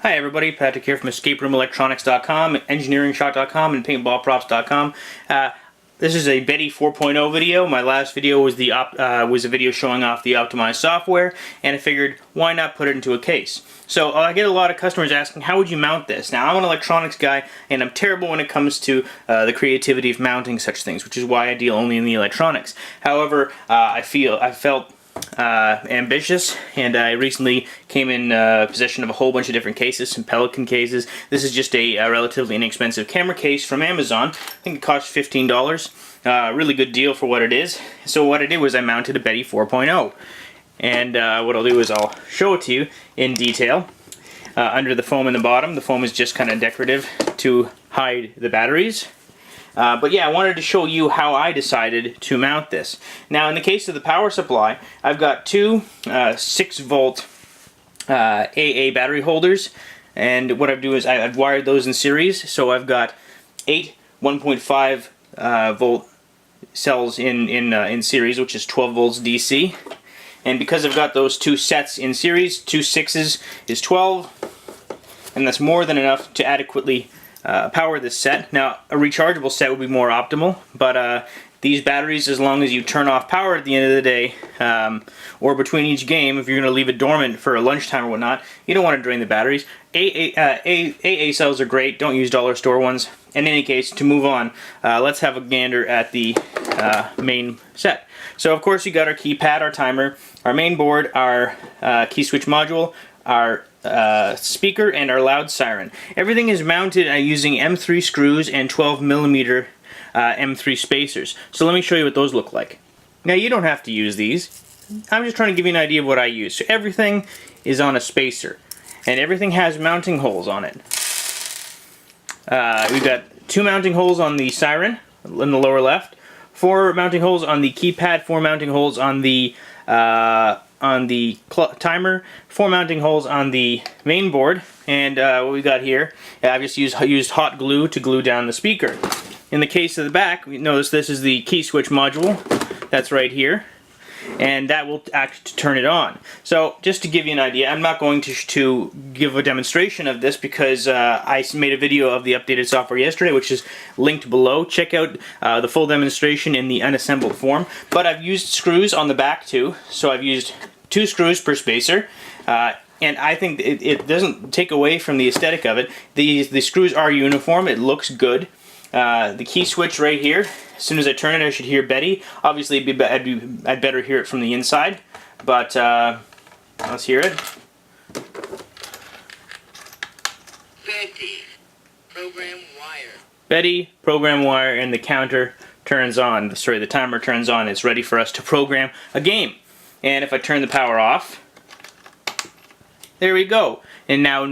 Hi everybody, Patrick here from EscapeRoomElectronics.com, EngineeringShot.com, and PaintballProps.com. This is a Betty 4.0 video. My last video was a video showing off the optimized software, and I figured why not put it into a case. So I get a lot of customers asking, how would you mount this? Now I'm an electronics guy, and I'm terrible when it comes to the creativity of mounting such things, which is why I deal only in the electronics. However, I felt ambitious, and I recently came in possession of a whole bunch of different cases, some Pelican cases. This is just a relatively inexpensive camera case from Amazon. I think it cost $15. Really good deal for what it is. So what I did was I mounted a Betty 4.0, and what I'll do is I'll show it to you in detail. Under the foam in the bottom, the foam is just kind of decorative to hide the batteries. But yeah, I wanted to show you how I decided to mount this. Now, in the case of the power supply, I've got two 6-volt AA battery holders, and what I do is I've wired those in series. So I've got 8 1.5 volt cells in series, which is 12 volts DC. And because I've got those two sets in series, 2 6s is 12, and that's more than enough to adequately power this set. Now, a rechargeable set would be more optimal, but these batteries, as long as you turn off power at the end of the day, or between each game, if you're going to leave it dormant for a lunchtime or whatnot, you don't want to drain the batteries. AA cells are great, don't use dollar store ones. In any case, to move on, let's have a gander at the main set. So of course you got our keypad, our timer, our main board, our key switch module, our speaker, and our loud siren. Everything is mounted using M3 screws and 12mm M3 spacers. So let me show you what those look like. Now, you don't have to use these. I'm just trying to give you an idea of what I use. So everything is on a spacer, and everything has mounting holes on it. We've got 2 mounting holes on the siren in the lower left, 4 mounting holes on the keypad, 4 mounting holes on the timer, 4 mounting holes on the main board, and what we got here, I've just used hot glue to glue down the speaker. In the case of the back, notice this is the key switch module that's right here, and that will act to turn it on. So just to give you an idea, I'm not going to give a demonstration of this because I made a video of the updated software yesterday, which is linked below. Check out the full demonstration in the unassembled form. But I've used screws on the back too, so I've used 2 screws per spacer. And I think it doesn't take away from the aesthetic of it. The screws are uniform, it looks good. The key switch right here, as soon as I turn it, I should hear Betty. Obviously, I'd better hear it from the inside, but let's hear it. Betty, program wire. Betty, program wire, and the counter turns on. Sorry, the timer turns on. It's ready for us to program a game. And if I turn the power off, there we go. And now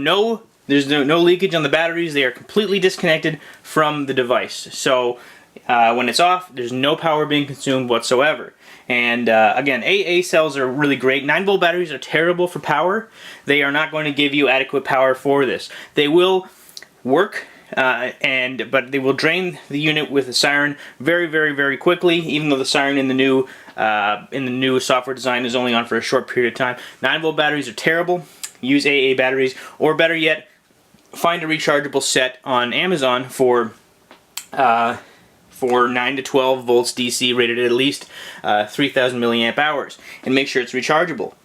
there's no leakage on the batteries. They are completely disconnected from the device. So when it's off, there's no power being consumed whatsoever. And again, AA cells are really great. 9-volt batteries are terrible for power. They are not going to give you adequate power for this. They will work, but they will drain the unit with the siren very, very, very quickly. Even though the siren in the new software design is only on for a short period of time. 9-volt batteries are terrible. Use AA batteries, or better yet, find a rechargeable set on Amazon for 9 to 12 volts DC, rated at least 3,000 milliamp hours, and make sure it's rechargeable.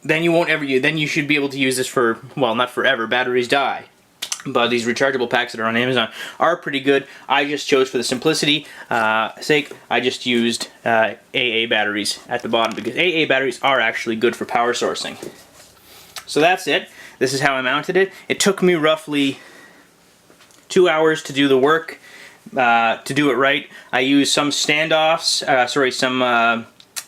Then you should be able to use this for, well, not forever. Batteries die. But these rechargeable packs that are on Amazon are pretty good. I just chose, for the simplicity sake, I just used AA batteries at the bottom, because AA batteries are actually good for power sourcing. So that's it. This is how I mounted it. It took me roughly 2 hours to do the work, to do it right. I used some standoffs,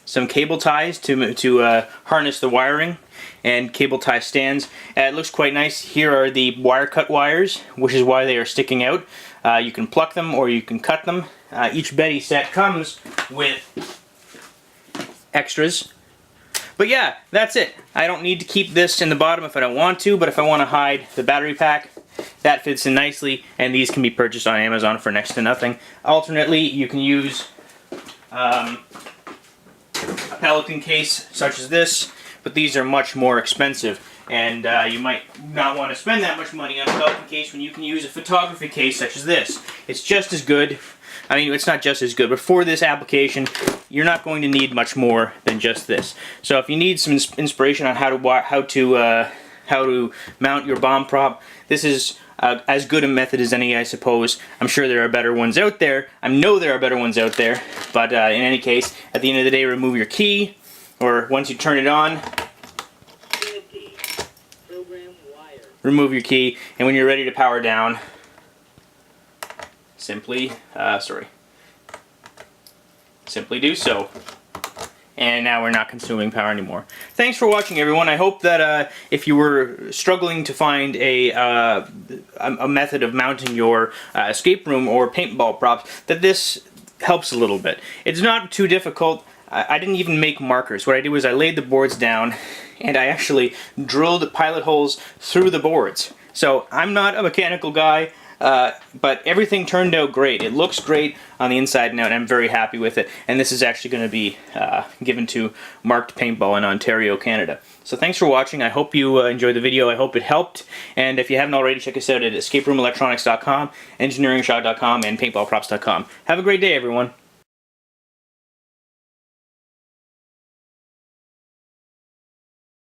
some cable ties to harness the wiring, and cable tie stands. It looks quite nice. Here are the wire cut wires, which is why they are sticking out. You can pluck them or you can cut them. Each Betty set comes with extras. But yeah, that's it. I don't need to keep this in the bottom if I don't want to, but if I want to hide the battery pack, that fits in nicely, and these can be purchased on Amazon for next to nothing. Alternately, you can use a Pelican case such as this, but these are much more expensive. and you might not want to spend that much money on a Belkin case when you can use a photography case such as this. It's just as good. I mean, it's not just as good, but for this application, you're not going to need much more than just this. So if you need some inspiration on how to mount your bomb prop, this is as good a method as any, I suppose. I'm sure there are better ones out there. I know there are better ones out there, but in any case, at the end of the day, remove your key, or once you turn it on, Program wire. remove your key, and when you're ready to power down, simply do so. And now we're not consuming power anymore. Thanks for watching, everyone. I hope that if you were struggling to find a method of mounting your escape room or paintball props, that this helps a little bit. It's not too difficult. I didn't even make markers. What I did was I laid the boards down, and I actually drilled pilot holes through the boards. So I'm not a mechanical guy. But everything turned out great. It looks great on the inside now, and I'm very happy with it. And this is actually going to be given to Marked Paintball in Ontario, Canada. So thanks for watching. I hope you enjoyed the video. I hope it helped. And if you haven't already, check us out at escaperoomelectronics.com, engineeringshot.com, and paintballprops.com. Have a great day, everyone.